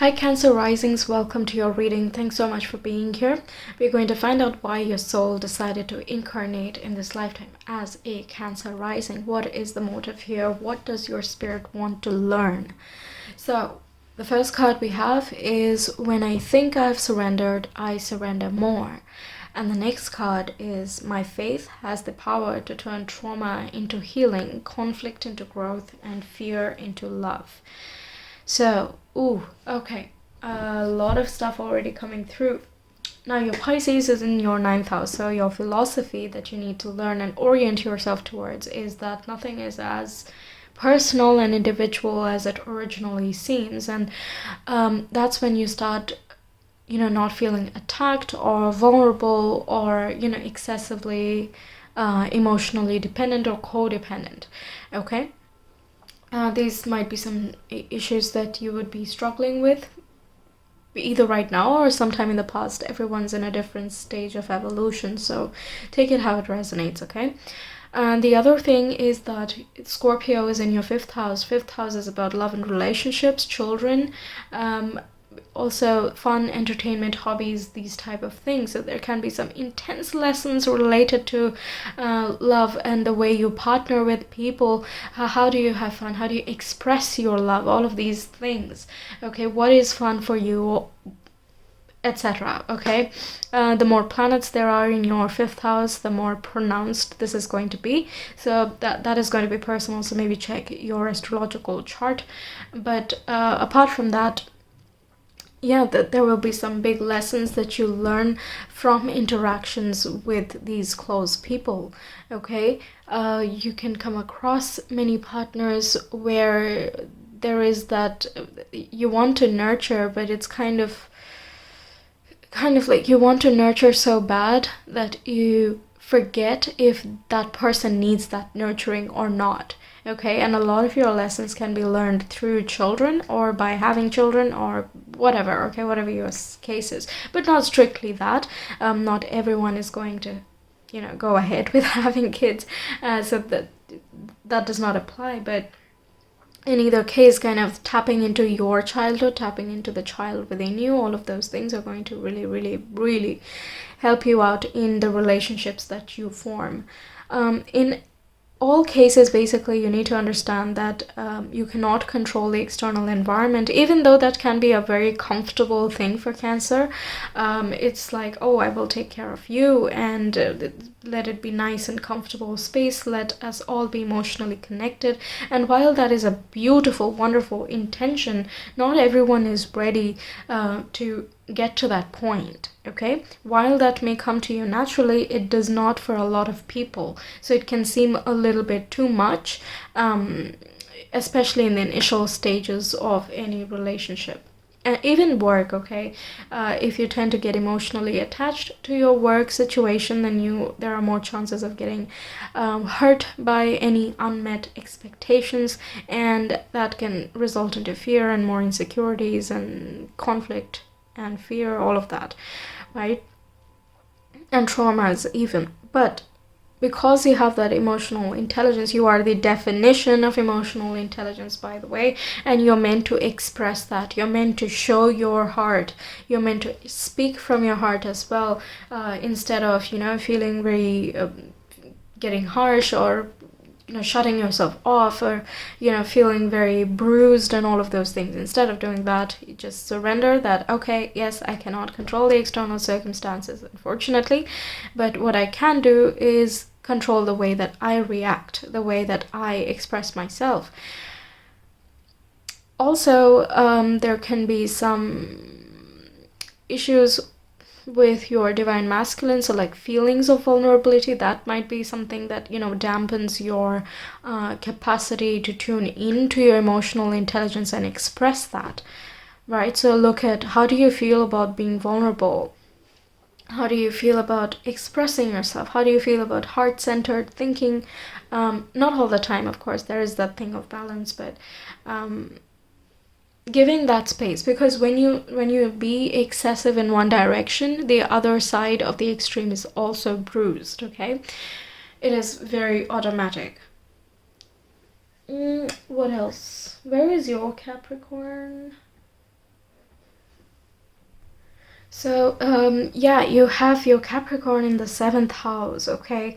Hi Cancer Risings, welcome to your reading. Thanks so much for being here. We're going to find out why your soul decided to incarnate in this lifetime as a Cancer Rising. What is the motive here? What does your spirit want to learn? So, the first card we have is when I think I've surrendered, I surrender more. And the next card is my faith has the power to turn trauma into healing, conflict into growth, and fear into love. So, okay, a lot of stuff already coming through. Now your Pisces is in your 9th house, so your philosophy that you need to learn and orient yourself towards is that nothing is as personal and individual as it originally seems. And that's when you start, not feeling attacked or vulnerable or, excessively emotionally dependent or codependent, okay? These might be some issues that you would be struggling with either right now or sometime in the past. Everyone's in a different stage of evolution, so take it how it resonates, okay? And the other thing is that Scorpio is in your 5th house. 5th house is about love and relationships, children, also fun, entertainment, hobbies, these type of things. So there can be some intense lessons related to love and the way you partner with people. How do you have fun? How do you express your love? All of these things. Okay, what is fun for you? Etc. Okay, the more planets there are in your 5th house, the more pronounced this is going to be. So that is going to be personal, so maybe check your astrological chart. But apart from that, yeah, there will be some big lessons that you learn from interactions with these close people, okay? You can come across many partners where there is that you want to nurture, but it's kind of like you want to nurture so bad that you forget if that person needs that nurturing or not. Okay, and a lot of your lessons can be learned through children or by having children or whatever, okay, whatever your case is, but not strictly that. Not everyone is going to, go ahead with having kids, so that does not apply, but in either case, kind of tapping into your childhood, tapping into the child within you, all of those things are going to really, really, really help you out in the relationships that you form. In all cases, basically, you need to understand that you cannot control the external environment, even though that can be a very comfortable thing for Cancer. It's like, oh, I will take care of you and let it be nice and comfortable space. Let us all be emotionally connected. And while that is a beautiful, wonderful intention, not everyone is ready to get to that point, okay? While that may come to you naturally, it does not for a lot of people. So it can seem a little bit too much, especially in the initial stages of any relationship. Even work, okay? If you tend to get emotionally attached to your work situation, then there are more chances of getting hurt by any unmet expectations, and that can result into fear and more insecurities and conflict and fear, all of that, right? And traumas even. But because you have that emotional intelligence, you are the definition of emotional intelligence, by the way, and you're meant to express that. You're meant to show your heart. You're meant to speak from your heart as well, instead of, feeling very getting harsh or shutting yourself off or feeling very bruised and all of those things. Instead of doing that, you just surrender that, okay, yes, I cannot control the external circumstances, unfortunately, but what I can do is control the way that I react, the way that I express myself. Also, there can be some issues with your divine masculine, so like feelings of vulnerability. That might be something that dampens your capacity to tune into your emotional intelligence and express that, right? So look at, how do you feel about being vulnerable? How do you feel about expressing yourself? How do you feel about heart-centered thinking? Not all the time, of course, there is that thing of balance, but giving that space, because when you be excessive in one direction, the other side of the extreme is also bruised, okay? It is very automatic. What else? Where is your Capricorn? So, yeah, you have your Capricorn in the 7th house, okay?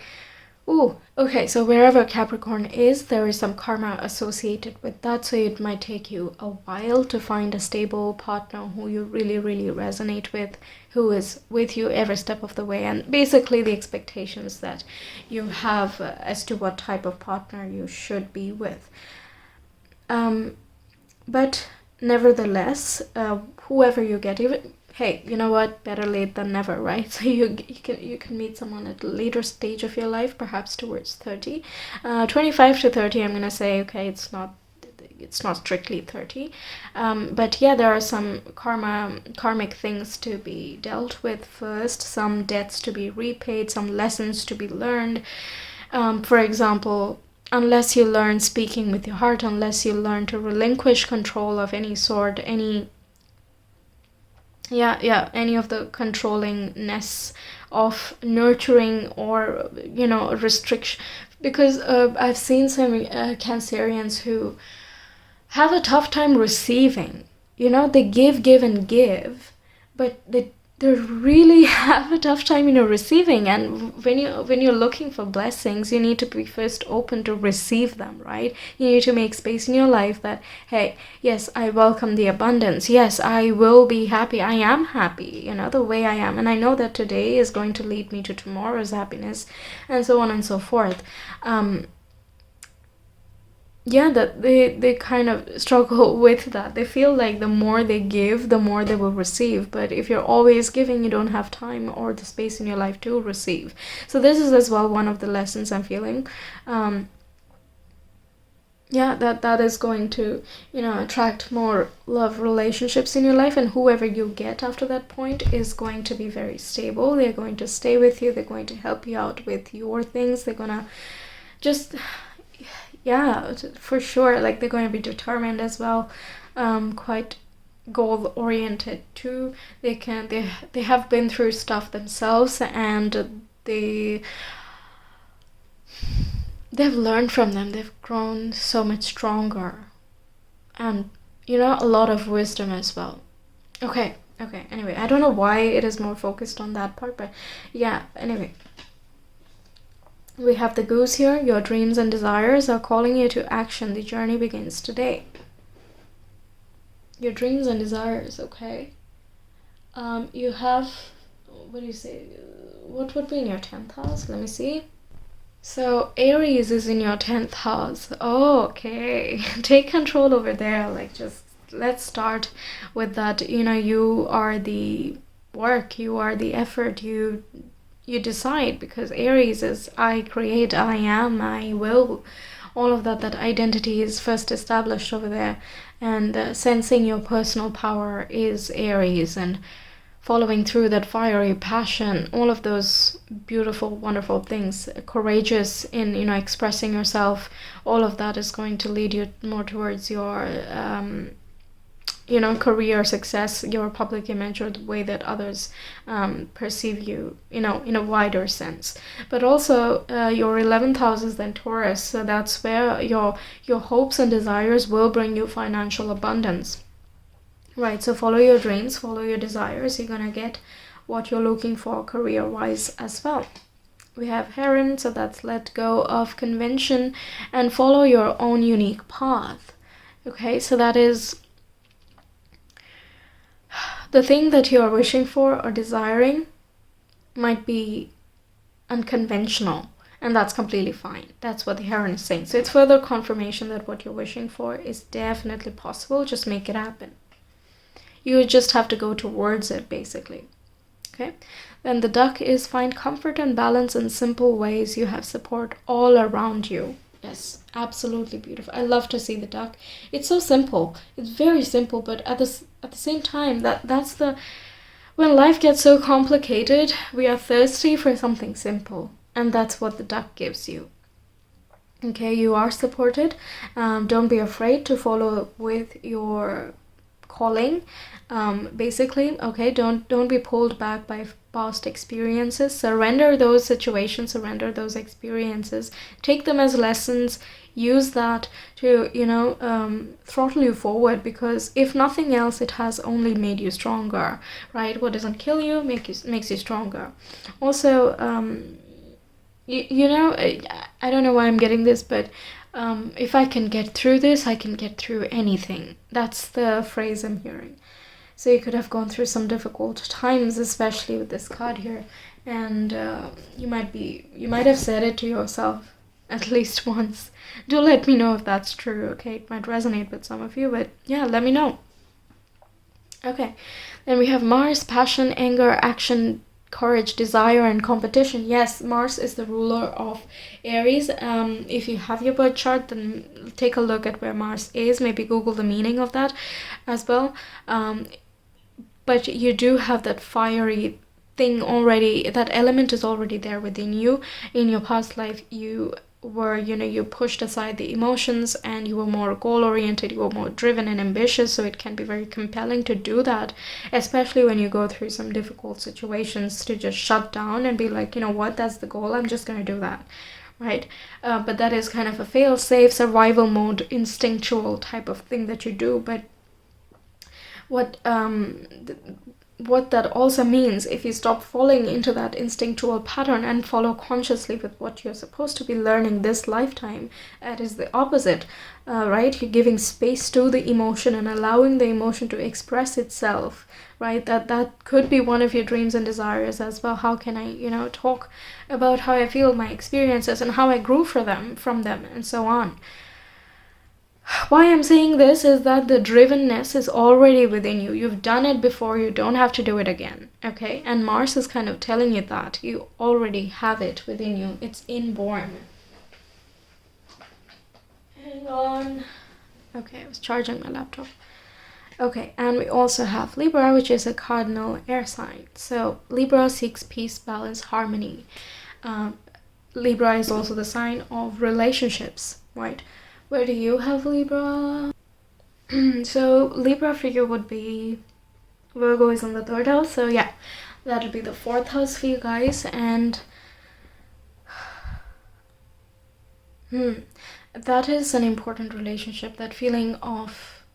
Ooh, okay, so wherever Capricorn is, there is some karma associated with that, so it might take you a while to find a stable partner who you really, really resonate with, who is with you every step of the way, and basically the expectations that you have as to what type of partner you should be with. But nevertheless, whoever you get, even, hey, you know what? Better late than never, right? So you can meet someone at a later stage of your life, perhaps towards 30, 25 to 30. I'm gonna say, okay, it's not strictly 30, but yeah, there are some karmic things to be dealt with first, some debts to be repaid, some lessons to be learned. For example, unless you learn speaking with your heart, unless you learn to relinquish control of any sort, any of the controllingness of nurturing, or restriction, because I've seen some Cancerians who have a tough time receiving. They give and give, but they really have a tough time receiving. And when you're looking for blessings, you need to be first open to receive them, right? You need to make space in your life that, hey, yes, I welcome the abundance, yes, I will be happy, I am happy, the way I am, and I know that today is going to lead me to tomorrow's happiness, and so on and so forth. That they kind of struggle with that. They feel like the more they give, the more they will receive. But if you're always giving, you don't have time or the space in your life to receive. So this is as well one of the lessons I'm feeling. That is going to, attract more love relationships in your life, and whoever you get after that point is going to be very stable. They're going to stay with you. They're going to help you out with your things. They're gonna just, yeah, for sure, like they're going to be determined as well, quite goal oriented too. They have been through stuff themselves, and they've learned from them. They've grown so much stronger, and a lot of wisdom as well. Okay, anyway, I don't know why it is more focused on that part, but yeah, anyway. We have the goose here. Your dreams and desires are calling you to action. The journey begins today. Your dreams and desires, okay? You have, what do you say? What would be in your 10th house? Let me see. So Aries is in your 10th house. Oh, okay. Take control over there. Like, just let's start with that. You are the work. You are the effort. You decide, because Aries is I create, I am, I will, all of that identity is first established over there, and sensing your personal power is Aries, and following through that fiery passion, all of those beautiful, wonderful things, courageous in expressing yourself, all of that is going to lead you more towards your career success, your public image, or the way that others perceive you, in a wider sense. But also, your 11th house is then Taurus, so that's where your hopes and desires will bring you financial abundance. Right, so follow your dreams, follow your desires. You're gonna get what you're looking for career-wise as well. We have Heron, so that's let go of convention and follow your own unique path. Okay, so that is the thing that you are wishing for or desiring might be unconventional, and that's completely fine. That's what the Heron is saying. So it's further confirmation that what you're wishing for is definitely possible. Just make it happen. You just have to go towards it, basically. Okay? Then the duck is find comfort and balance in simple ways. You have support all around you. Yes, absolutely beautiful. I love to see the duck. It's so simple. It's very simple, but at the same time, that's the, when life gets so complicated, we are thirsty for something simple, and that's what the duck gives you. Okay, you are supported. Don't be afraid to follow with your calling, basically. Okay, don't be pulled back by past experiences. Surrender those situations, surrender those experiences, take them as lessons, use that to, you know, throttle you forward, because if nothing else, it has only made you stronger, right? What doesn't kill you makes you stronger. Also, you know, I don't know why I'm getting this, but if I can get through this, I can get through anything. That's the phrase I'm hearing. So you could have gone through some difficult times, especially with this card here, and you might have said it to yourself at least once. Do let me know if that's true, okay? It might resonate with some of you, but yeah, let me know. Okay, then we have Mars, passion, anger, action, courage, desire, and competition. Yes, Mars is the ruler of Aries. If you have your birth chart, then take a look at where Mars is. Maybe Google the meaning of that as well. But you do have that fiery thing already. That element is already there within you. In your past life, you were, you know, you pushed aside the emotions and you were more goal oriented, you were more driven and ambitious, so it can be very compelling to do that, especially when you go through some difficult situations, to just shut down and be like, you know what, that's the goal, I'm just going to do that, right? But that is kind of a fail-safe survival mode, instinctual type of thing that you do. But what that also means, if you stop falling into that instinctual pattern and follow consciously with what you're supposed to be learning this lifetime, that is the opposite, right? You're giving space to the emotion and allowing the emotion to express itself, right? That could be one of your dreams and desires as well. How can I, you know, talk about how I feel, my experiences, and how I grew from them, and so on. Why I'm saying this is that the drivenness is already within you. You've done it before, you don't have to do it again, okay? And Mars is kind of telling you that you already have it within you. It's inborn. Hang on. Okay, I was charging my laptop. Okay, and we also have Libra, which is a cardinal air sign. So Libra seeks peace, balance, harmony. Libra is also the sign of relationships, right? Where do you have Libra? So Libra for you would be, Virgo is on the 3rd house, so yeah, that'll be the 4th house for you guys. And that is an important relationship, that feeling of,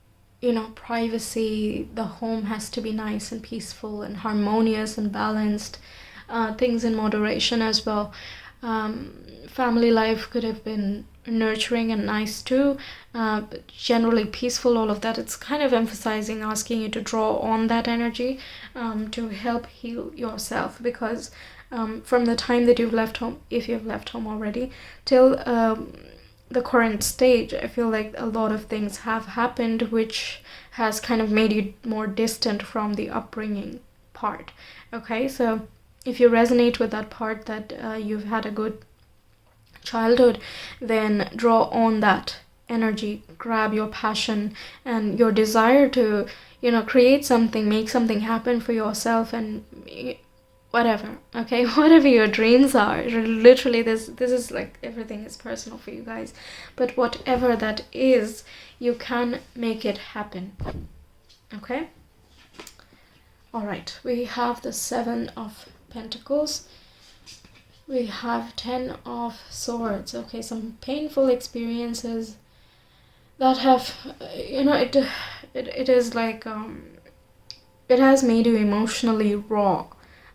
you know, privacy. The home has to be nice and peaceful and harmonious and balanced, things in moderation as well. Family life could have been nurturing and nice too, but generally peaceful, all of that. It's kind of emphasizing, asking you to draw on that energy to help heal yourself, because from the time that you've left home, if you've left home already, till the current stage, I feel like a lot of things have happened which has kind of made you more distant from the upbringing part. Okay, so if you resonate with that part, that you've had a good childhood, then draw on that energy, grab your passion and your desire to, you know, create something, make something happen for yourself, and whatever, okay? Whatever your dreams are, literally this is like, everything is personal for you guys, but whatever that is, you can make it happen, okay? All right, we have the 7 of Pentacles. We have 10 of Swords. Okay, some painful experiences that have, you know, it is like, it has made you emotionally raw,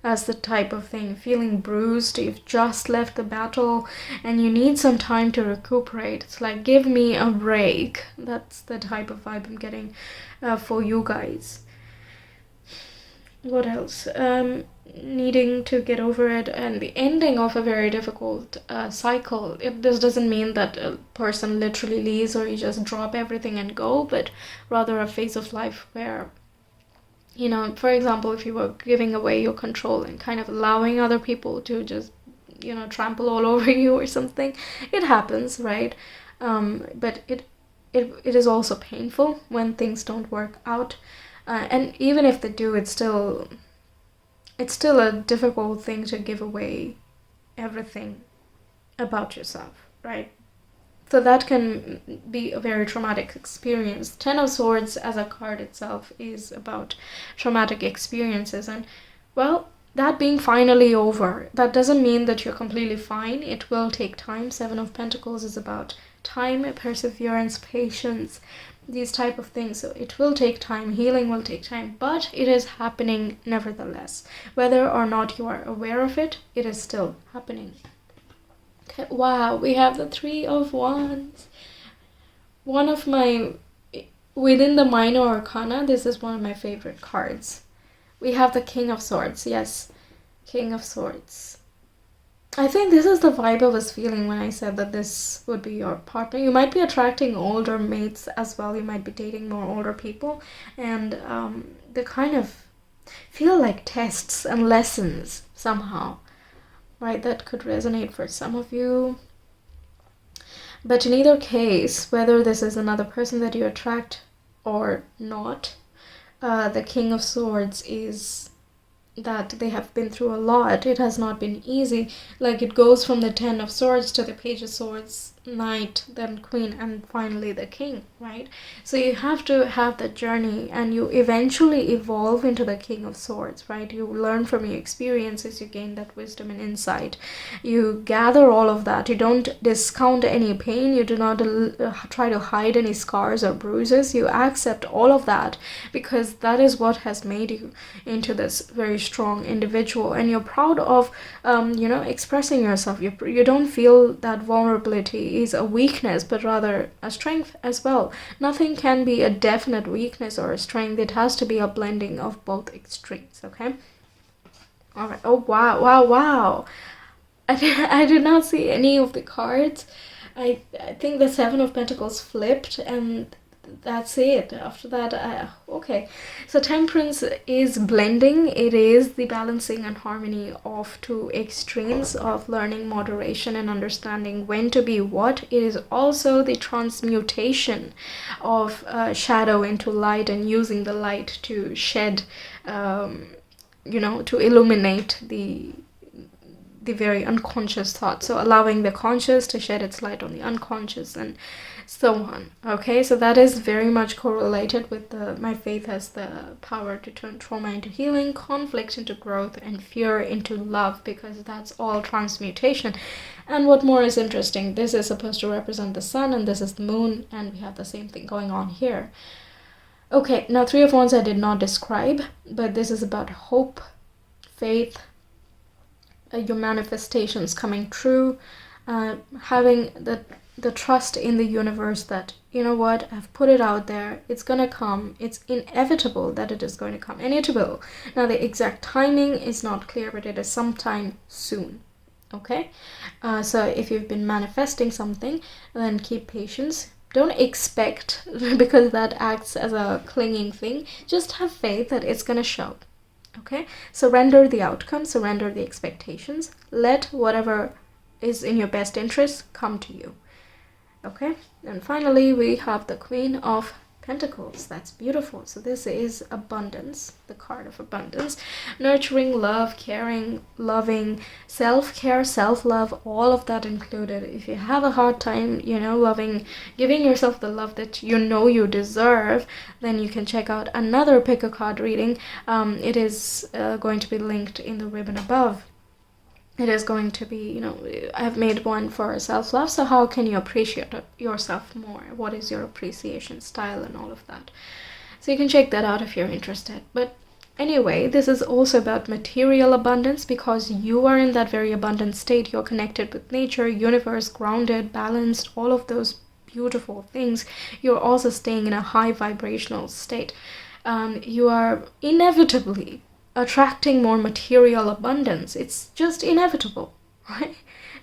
as the type of thing. Feeling bruised, you've just left the battle and you need some time to recuperate. It's like, give me a break. That's the type of vibe I'm getting for you guys. What else? Needing to get over it, and the ending of a very difficult cycle. This doesn't mean that a person literally leaves or you just drop everything and go, but rather a phase of life where, you know, for example, if you were giving away your control and kind of allowing other people to just, you know, trample all over you or something, it happens, right? But it is also painful when things don't work out. And even if they do, it's still a difficult thing to give away everything about yourself, right? So that can be a very traumatic experience. Ten of Swords as a card itself is about traumatic experiences. And, well, that being finally over, that doesn't mean that you're completely fine. It will take time. Seven of Pentacles is about time, perseverance, patience, these type of things. So it will take time. Healing will take time. But it is happening nevertheless. Whether or not you are aware of it, it is still happening. Okay, wow, we have the Three of Wands. One of my, within the minor arcana, this is one of my favorite cards. We have the King of Swords, yes, King of Swords. I think this is the vibe I was feeling when I said that this would be your partner. You might be attracting older mates as well. You might be dating more older people. And they kind of feel like tests and lessons somehow. Right, that could resonate for some of you. But in either case, whether this is another person that you attract or not, the King of Swords is that they have been through a lot. It has not been easy. Like, it goes from the Ten of Swords to the Page of Swords, Knight, then Queen, and finally the King, right? So you have to have that journey, and you eventually evolve into the King of Swords, right? You learn from your experiences, you gain that wisdom and insight. You gather all of that. You don't discount any pain. You do not try to hide any scars or bruises. You accept all of that, because that is what has made you into this very strong individual, and you're proud of expressing yourself. You don't feel that vulnerability is a weakness, but rather a strength as well. Nothing can be a definite weakness or a strength. It has to be a blending of both extremes. Okay, all right. Oh, wow. I did not see any of the cards. I think the Seven of Pentacles flipped, and that's it. After that, okay. So Temperance is blending. It is the balancing and harmony of two extremes of learning moderation and understanding when to be what. It is also the transmutation of shadow into light, and using the light to shed, to illuminate the very unconscious thought. So allowing the conscious to shed its light on the unconscious, and so on. Okay, so that is very much correlated with my faith has the power to turn trauma into healing, conflict into growth, and fear into love, because that's all transmutation. And what more is interesting, this is supposed to represent the sun, and this is the moon, and we have the same thing going on here. Okay, now Three of Wands I did not describe, but this is about hope, faith, your manifestations coming true, having the trust in the universe that, you know what, I've put it out there, it's gonna come, it's inevitable that it is going to come, and it will. Now the exact timing is not clear, but it is sometime soon. Okay, so if you've been manifesting something, then keep patience. Don't expect, because that acts as a clinging thing. Just have faith that it's gonna show. Okay, surrender the outcome, surrender the expectations, let whatever is in your best interest come to you. Okay, and finally we have the Queen of Pentacles. That's beautiful. So this is abundance, the card of abundance, nurturing, love, caring, loving, self-care, self-love, all of that included. If you have a hard time, loving, giving yourself the love that you deserve, then you can check out another pick a card reading. It is going to be linked in the ribbon above. It is going to be, I've made one for self-love. So how can you appreciate yourself more? What is your appreciation style and all of that? So you can check that out if you're interested. But anyway, this is also about material abundance, because you are in that very abundant state. You're connected with nature, universe, grounded, balanced, all of those beautiful things. You're also staying in a high vibrational state. You are inevitably attracting more material abundance. It's just inevitable, right?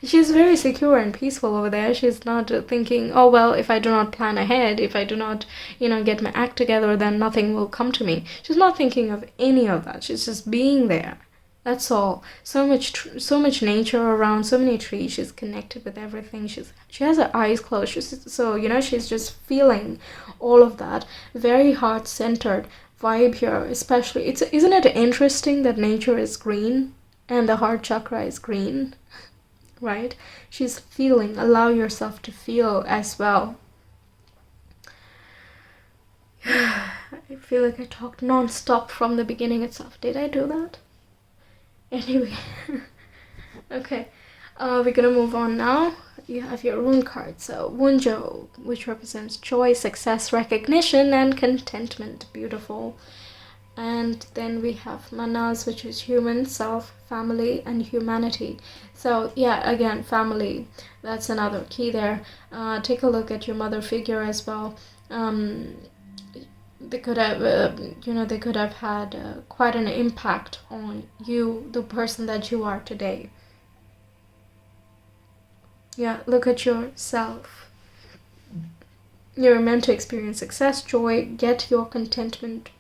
She's very secure and peaceful over there. She's not thinking, oh well, if I do not plan ahead, if I do not get my act together, then nothing will come to me. She's not thinking of any of that. She's just being there. That's all. So much nature around, so many trees. She's connected with everything. She has her eyes closed. She's just feeling all of that. Very heart-centered vibe here, especially. Isn't it interesting that nature is green and the heart chakra is green? right? She's feeling. Allow yourself to feel as well. I feel like I talked non-stop from the beginning itself. Did I do that? Anyway. Okay. We're gonna move on now. You have your rune card. So Wunjo, which represents joy, success, recognition, and contentment. Beautiful. And then we have Manas, which is human, self, family, and humanity. So yeah, again, family, that's another key there. Take a look at your mother figure as well. They could have, they could have had quite an impact on you, the person that you are today. Yeah, look at yourself. You're meant to experience success, joy, get your contentment,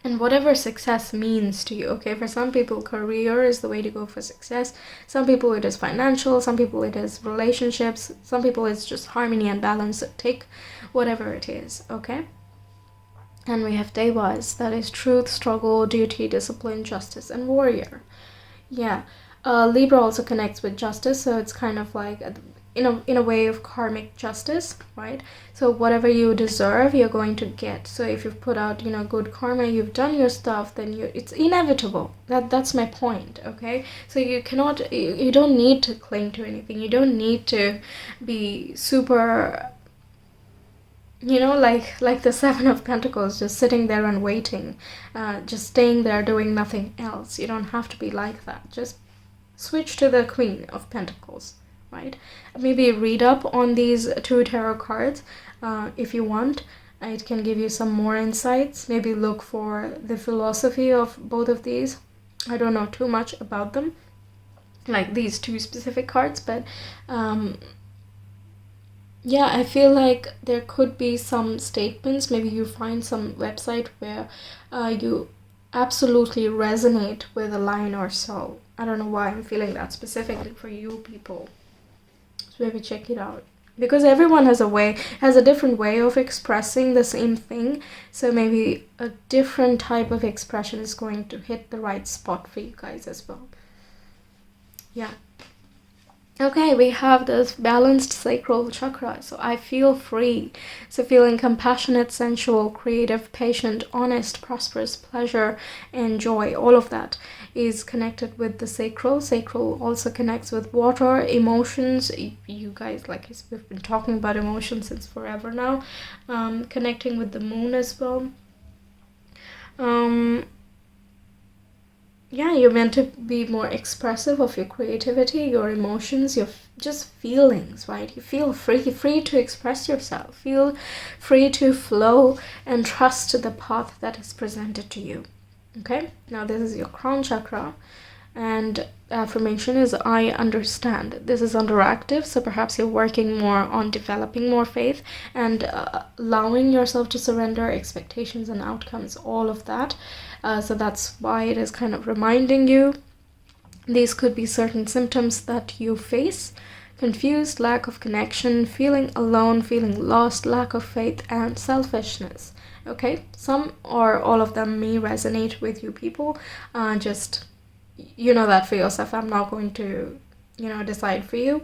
and whatever success means to you. Okay, for some people career is the way to go for success, some people it is financial, some people it is relationships, some people it's just harmony and balance. Take whatever it is. Okay. And we have Devas, that is truth, struggle, duty, discipline, justice, and warrior. Yeah. Libra also connects with justice, so it's kind of like in a way of karmic justice, right? So whatever you deserve, you're going to get. So if you've put out, good karma, you've done your stuff, then it's inevitable. That's my point, okay? So you don't need to cling to anything. You don't need to be super, like the Seven of Pentacles, just sitting there and waiting, just staying there doing nothing else. You don't have to be like that. Just switch to the Queen of Pentacles, right? Maybe read up on these two tarot cards if you want. It can give you some more insights. Maybe look for the philosophy of both of these. I don't know too much about them, like these two specific cards, but yeah, I feel like there could be some statements. Maybe you find some website where you absolutely resonate with a line or so. I don't know why I'm feeling that specifically for you people. So maybe check it out. Because everyone has a different way of expressing the same thing. So maybe a different type of expression is going to hit the right spot for you guys as well. Yeah. Okay, we have this balanced sacral chakra. So I feel free. So feeling compassionate, sensual, creative, patient, honest, prosperous, pleasure, and joy. All of that is connected with the sacral. Sacral also connects with water, emotions. You guys, we've been talking about emotions since forever now. Connecting with the moon as well. Yeah, you're meant to be more expressive of your creativity, your emotions, your just feelings, right? You feel free to express yourself. Feel free to flow and trust the path that is presented to you. Okay, now this is your crown chakra, and affirmation is I understand. This is underactive, so perhaps you're working more on developing more faith and allowing yourself to surrender expectations and outcomes, all of that. So that's why it is kind of reminding you. These could be certain symptoms that you face: confused, lack of connection, feeling alone, feeling lost, lack of faith, and selfishness. Okay, some or all of them may resonate with you people. Just that for yourself. I'm not going to decide for you,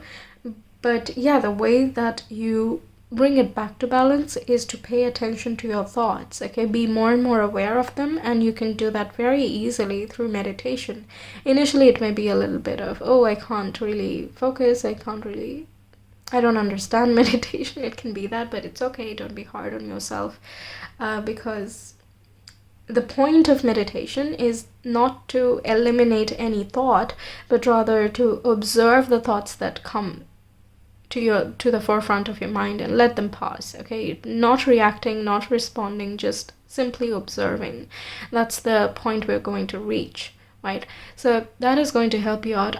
but yeah, the way that you bring it back to balance is to pay attention to your thoughts. Okay, be more and more aware of them, and you can do that very easily through meditation. Initially it may be a little bit of, I can't really focus, I don't understand meditation. It can be that, but it's okay. Don't be hard on yourself, because the point of meditation is not to eliminate any thought, but rather to observe the thoughts that come to the forefront of your mind and let them pass. Okay, not reacting, not responding, just simply observing. That's the point we're going to reach, right? So that is going to help you out.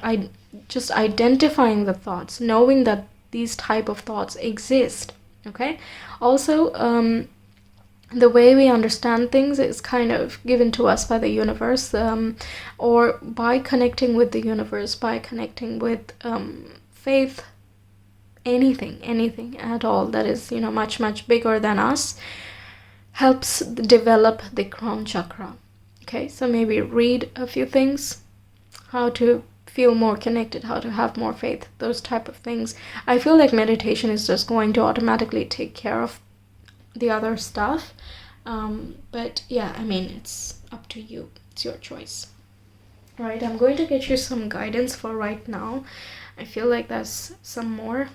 Just identifying the thoughts, knowing that these type of thoughts exist. Okay, also the way we understand things is kind of given to us by the universe, or by connecting with the universe, by connecting with faith, anything at all that is much bigger than us, helps develop the crown chakra. Okay, so maybe read a few things, how to feel more connected, how to have more faith, those type of things. I feel like meditation is just going to automatically take care of the other stuff. But yeah, I mean, it's up to you. It's your choice. Right, I'm going to get you some guidance for right now. I feel like there's some more.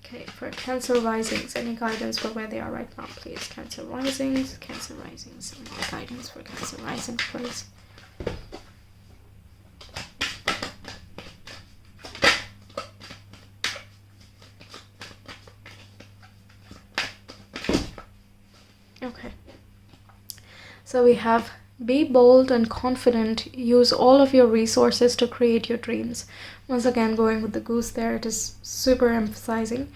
Okay, for Cancer risings, any guidance for where they are right now, please? Cancer risings, some more guidance for Cancer risings, please. Okay, so we have be bold and confident. Use all of your resources to create your dreams. Once again, going with the goose there, it is super emphasizing.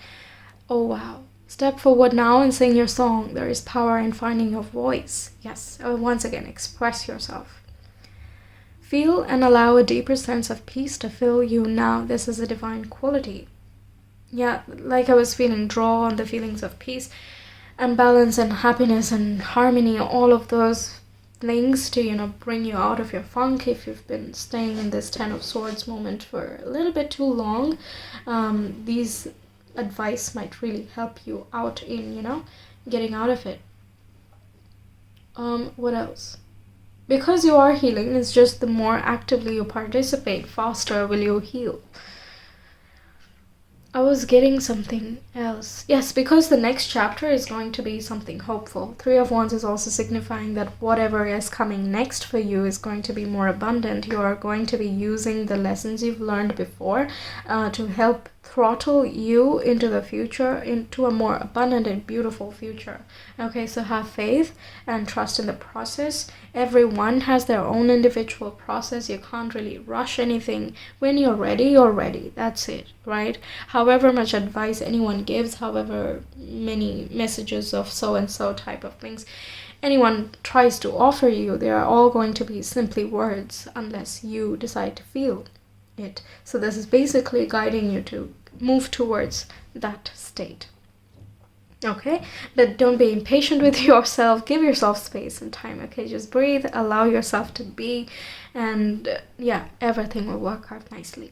Oh wow. Step forward now and sing your song. There is power in finding your voice. Yes, once again, express yourself. Feel and allow a deeper sense of peace to fill you now. This is a divine quality. Yeah, like I was feeling, draw on the feelings of peace and balance and happiness and harmony, all of those things to, you know, bring you out of your funk if you've been staying in this Ten of Swords moment for a little bit too long. These advice might really help you out in, you know, getting out of it. What else? Because you are healing, it's just the more actively you participate, faster will you heal. I was getting something else. Yes, because the next chapter is going to be something hopeful. Three of Wands is also signifying that whatever is coming next for you is going to be more abundant. You are going to be using the lessons you've learned before to help throttle you into the future, into a more abundant and beautiful future. Okay, so have faith and trust in the process. Everyone has their own individual process. You can't really rush anything. When you're ready, you're ready. That's it, right? However much advice anyone gives, however many messages of so-and-so type of things anyone tries to offer you, they are all going to be simply words unless you decide to feel it. So this is basically guiding you to move towards that state. Okay, but don't be impatient with yourself. Give yourself space and time. Okay, just breathe, allow yourself to be, and yeah, everything will work out nicely.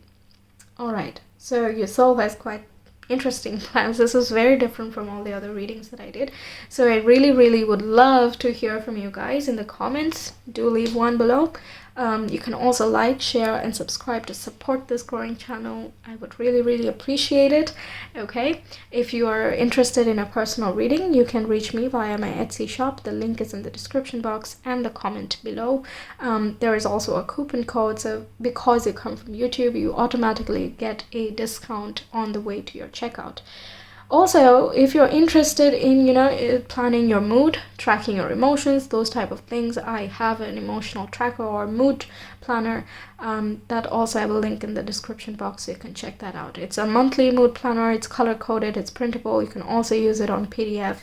All right, so your soul has quite interesting plans. This is very different from all the other readings that I did. So I really would love to hear from you guys in the comments. Do leave one below. You can also like, share, and subscribe to support this growing channel. I would really appreciate it. Okay, if you are interested in a personal reading, you can reach me via my Etsy shop. The link is in the description box and the comment below. There is also a coupon code, so because you come from YouTube, you automatically get a discount on the way to your checkout. Also, if you're interested in, you know, planning your mood, tracking your emotions, those type of things, I have an emotional tracker or mood planner that also I will link in the description box, so you can check that out. It's a monthly mood planner. It's color coded, it's printable. You can also use it on PDF.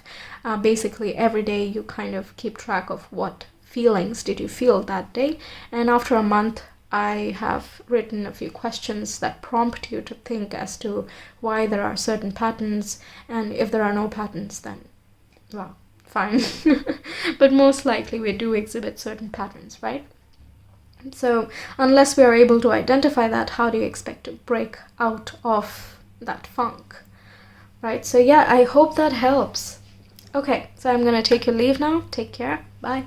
Basically every day you kind of keep track of what feelings did you feel that day, and after a month I have written a few questions that prompt you to think as to why there are certain patterns, and if there are no patterns, then, well, fine. But most likely we do exhibit certain patterns, right? So unless we are able to identify that, how do you expect to break out of that funk, right? So yeah, I hope that helps. Okay, so I'm gonna take your leave now. Take care. Bye.